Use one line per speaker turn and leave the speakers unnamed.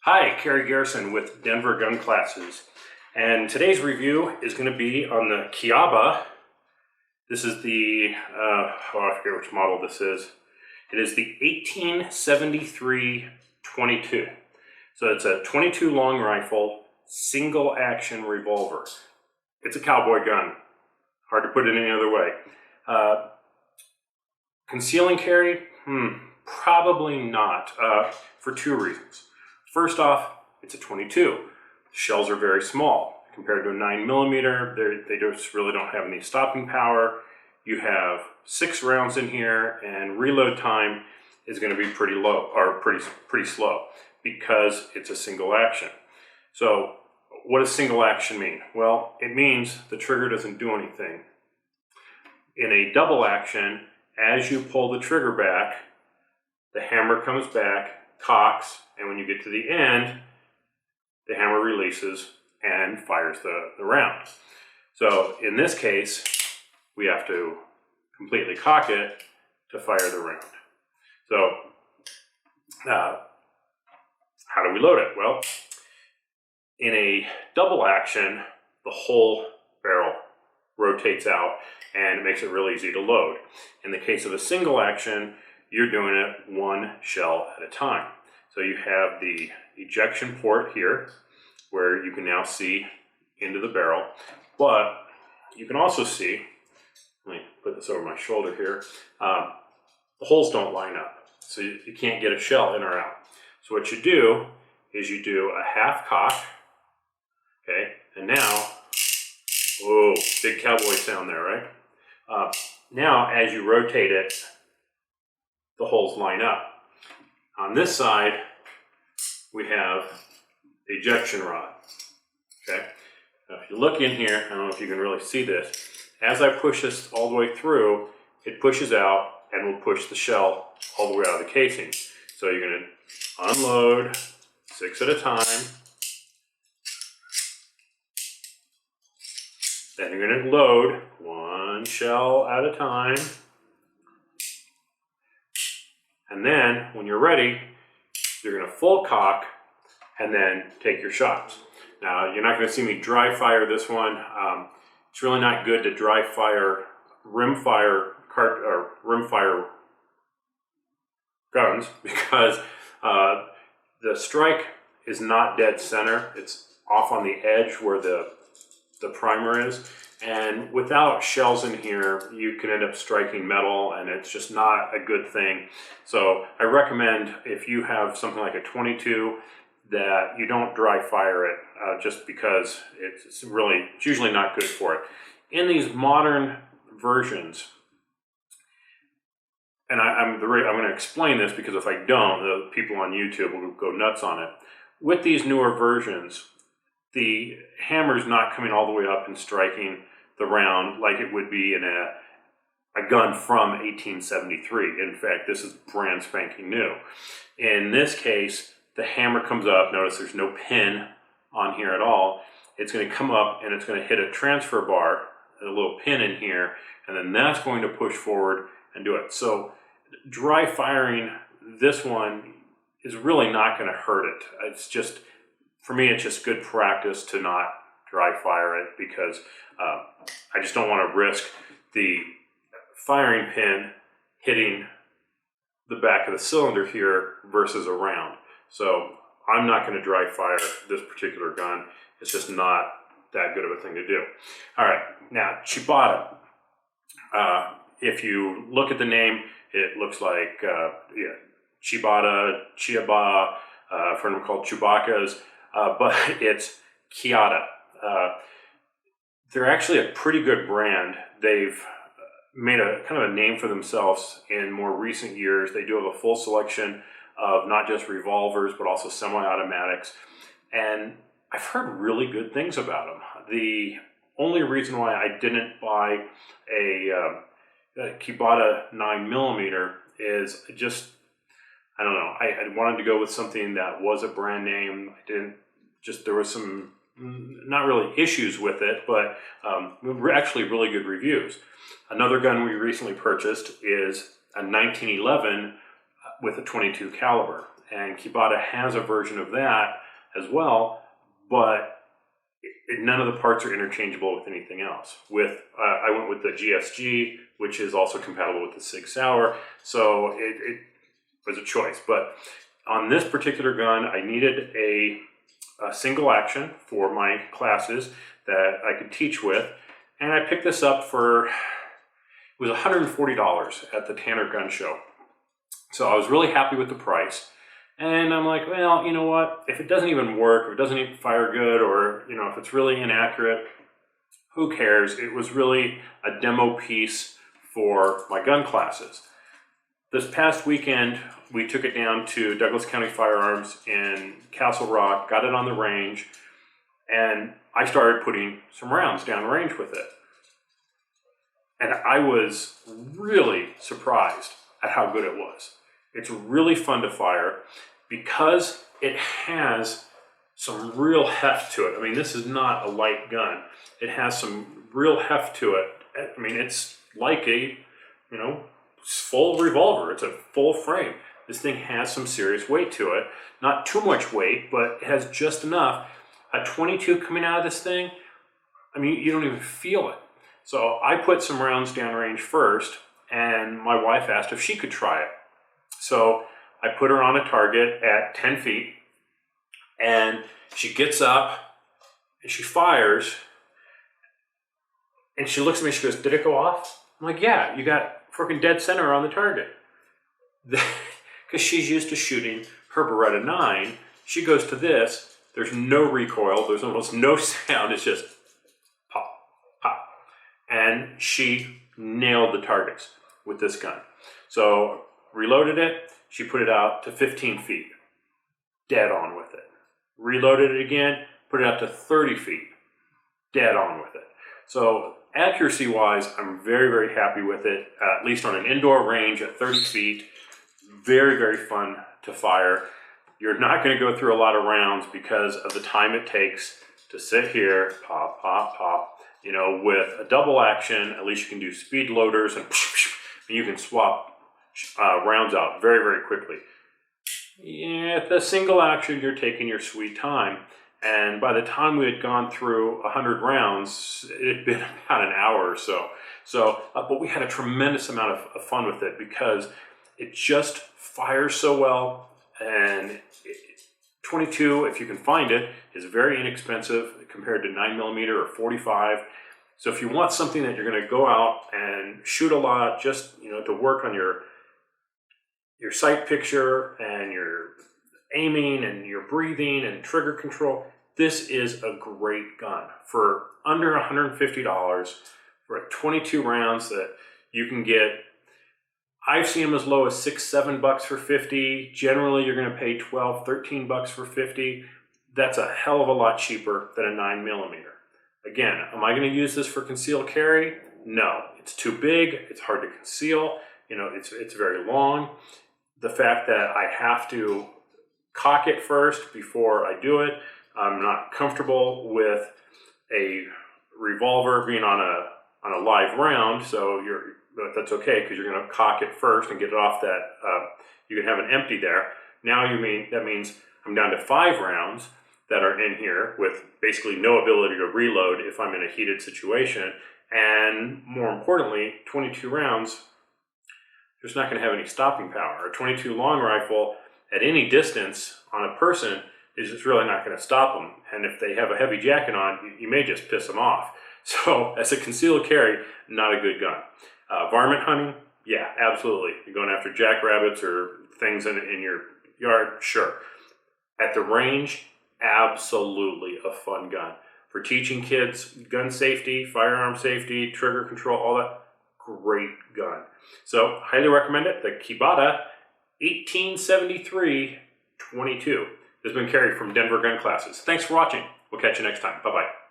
Hi, Kerry Garrison with Denver Gun Classes, and today's review is going to be on the Chiappa. This is the, I forget which model this is. It is the 1873 22. So it's a 22 long rifle, single action revolver. It's a cowboy gun. Hard to put it any other way. Conceal and carry? Probably not, for two reasons. First off, it's a 22. The shells are very small. Compared to a 9mm, they just really don't have any stopping power. You have 6 rounds in here, and reload time is going to be pretty low, or pretty slow, because it's a single action. So what does single action mean? Well, it means the trigger doesn't do anything. In a double action, as you pull the trigger back, the hammer comes back, cocks, and when you get to the end, the hammer releases and fires the round. So in this case, we have to completely cock it to fire the round. So how do we load it? Well, in a double action, the whole barrel rotates out and it makes it really easy to load. In the case of a single action, you're doing it one shell at a time. So you have the ejection port here where you can now see into the barrel, but you can also see, let me put this over my shoulder here, the holes don't line up, so you can't get a shell in or out. So what you do is you do a half cock, okay, and now, whoa, big cowboy sound there, right? Now as you rotate it, the holes line up. On this side, we have the ejection rod, okay? Now if you look in here, I don't know if you can really see this, as I push this all the way through, it pushes out and will push the shell all the way out of the casing. So you're gonna unload 6 at a time, then you're gonna load 1 shell at a time, and then when you're ready, you're gonna full cock and then take your shots. Now, you're not gonna see me dry fire this one. It's really not good to dry fire rim fire guns because the strike is not dead center. It's off on the edge where the primer is. And without shells in here, you can end up striking metal, and it's just not a good thing. So I recommend, if you have something like a 22, that you don't dry fire it, just because it's usually not good for it. In these modern versions, and I'm going to explain this because if I don't, the people on YouTube will go nuts on it. With these newer versions, the hammer's not coming all the way up and striking the round like it would be in a gun from 1873. In fact, this is brand spanking new. In this case, the hammer comes up. Notice there's no pin on here at all. It's going to come up and it's going to hit a transfer bar, a little pin in here, and then that's going to push forward and do it. So dry firing this one is really not going to hurt it. It's just, for me, it's just good practice to not dry fire it because I just don't want to risk the firing pin hitting the back of the cylinder here versus a round. So I'm not going to dry fire this particular gun. It's just not that good of a thing to do. All right, now Chiappa. If you look at the name, it looks like Chiappa, a friend called Chewbacca's, but it's Key-appa. They're actually a pretty good brand. They've made a kind of a name for themselves in more recent years. They do have a full selection of not just revolvers, but also semi-automatics. And I've heard really good things about them. The only reason why I didn't buy a Chiappa 9mm is just, I don't know, I wanted to go with something that was a brand name. There was some, not really issues with it, but actually really good reviews. Another gun we recently purchased is a 1911 with a 22 caliber. and Chiappa has a version of that as well, but none of the parts are interchangeable with anything else. I went with the GSG, which is also compatible with the Sig Sauer, so it was a choice. But on this particular gun, I needed a single action for my classes that I could teach with, and I picked this up for, it was $140 at the Tanner Gun Show. So I was really happy with the price. And I'm like, well, you know what? If it doesn't even work, if it doesn't even fire good, or if it's really inaccurate, who cares? It was really a demo piece for my gun classes. This past weekend, we took it down to Douglas County Firearms in Castle Rock, got it on the range, and I started putting some rounds down range with it. And I was really surprised at how good it was. It's really fun to fire because it has some real heft to it. I mean, this is not a light gun. It has some real heft to it. I mean, it's like a, full revolver. It's a full frame. This thing has some serious weight to it. Not too much weight, but it has just enough. A 22 coming out of this thing, I mean, you don't even feel it. So I put some rounds downrange first, and my wife asked if she could try it. So I put her on a target at 10 feet, and she gets up, and she fires, and she looks at me, she goes, "Did it go off?" I'm like, "Yeah, you got freaking dead center on the target." Because she's used to shooting her Beretta 9, she goes to this, there's no recoil, there's almost no sound, it's just pop, pop. And she nailed the targets with this gun. So reloaded it, she put it out to 15 feet, dead on with it. Reloaded it again, put it out to 30 feet, dead on with it. So accuracy wise, I'm very, very happy with it, at least on an indoor range at 30 feet. Very, very fun to fire. You're not going to go through a lot of rounds because of the time it takes to sit here, pop, pop, pop. With a double action, at least you can do speed loaders and you can swap rounds out very, very quickly. Yeah, at the single action, you're taking your sweet time. And by the time we had gone through 100 rounds, it had been about an hour or so. But we had a tremendous amount of fun with it because it just fires so well. And 22, if you can find it, is very inexpensive compared to 9mm or 45. So if you want something that you're going to go out and shoot a lot, just to work on your sight picture and your aiming and your breathing and trigger control, this is a great gun for under $150 for 22 rounds that you can get. I've seen them as low as $6, $7 for 50. Generally, you're going to pay $12, $13 for 50. That's a hell of a lot cheaper than a 9mm. Again, am I going to use this for concealed carry? No, it's too big. It's hard to conceal. It's very long. The fact that I have to cock it first before I do it, I'm not comfortable with a revolver being on a live round. So but that's okay because you're going to cock it first and get it off that. You can have an empty there. Now that means I'm down to 5 rounds that are in here with basically no ability to reload if I'm in a heated situation. And more importantly, 22 rounds, there's not going to have any stopping power. A 22 long rifle at any distance on a person is just really not going to stop them. And if they have a heavy jacket on, you may just piss them off. So as a concealed carry, not a good gun. Varmint hunting, yeah, absolutely. You're going after jackrabbits or things in your yard, sure. At the range, absolutely a fun gun. For teaching kids gun safety, firearm safety, trigger control, all that, great gun. So highly recommend it. The Chiappa 1873-22 has been carried from Denver Gun Classes. Thanks for watching. We'll catch you next time. Bye-bye.